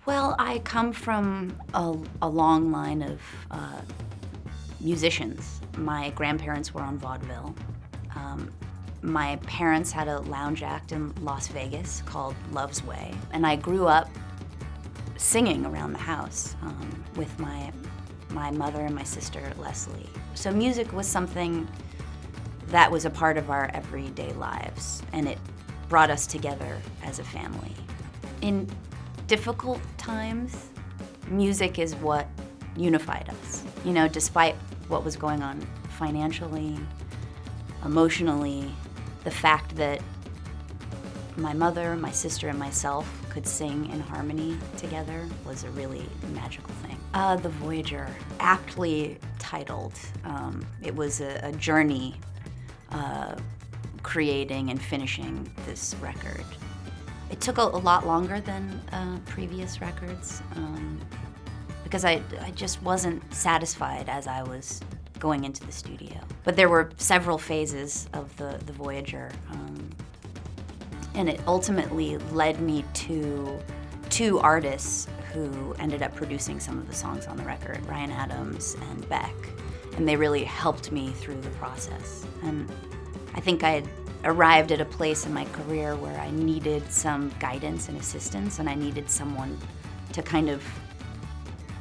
Well, I come from a long line of musicians. My grandparents were on vaudeville. My parents had a lounge act in Las Vegas called Love's Way, and I grew up singing around the house with my mother and my sister, Leslie. So music was something that was a part of our everyday lives, and it brought us together as a family. In difficult times, music is what unified us. You know, despite what was going on financially, emotionally, the fact that my mother, my sister, and myself could sing in harmony together was a really magical thing. The Voyager, aptly titled. It was a journey creating and finishing this record. It took a lot longer than previous records because I just wasn't satisfied as I was going into the studio. But there were several phases of the Voyager, and it ultimately led me to two artists who ended up producing some of the songs on the record, Ryan Adams and Beck, and they really helped me through the process. And I think I had arrived at a place in my career where I needed some guidance and assistance, and I needed someone to kind of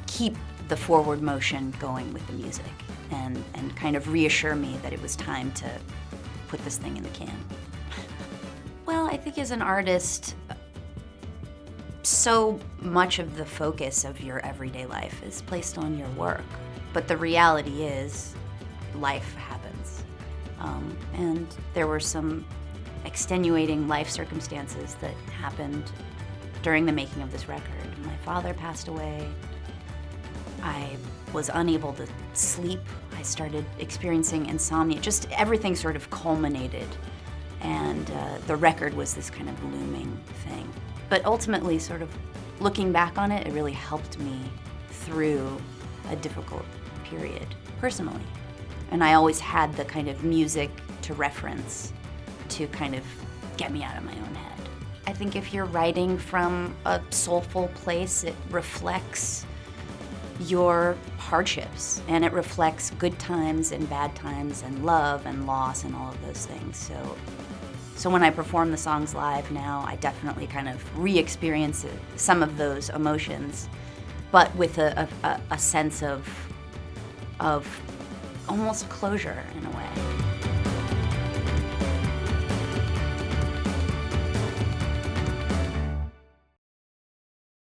keep the forward motion going with the music and kind of reassure me that it was time to put this thing in the can. Well, I think as an artist, so much of the focus of your everyday life is placed on your work. But the reality is, life happens. And there were some extenuating life circumstances that happened during the making of this record. My father passed away. I was unable to sleep. I started experiencing insomnia. Just everything sort of culminated, and the record was this kind of looming thing. But ultimately, sort of looking back on it, it really helped me through a difficult period personally. And I always had the kind of music to reference to kind of get me out of my own head. I think if you're writing from a soulful place, it reflects your hardships, and it reflects good times and bad times and love and loss and all of those things. So when I perform the songs live now, I definitely kind of re-experience some of those emotions, but with a sense of almost closure in a way.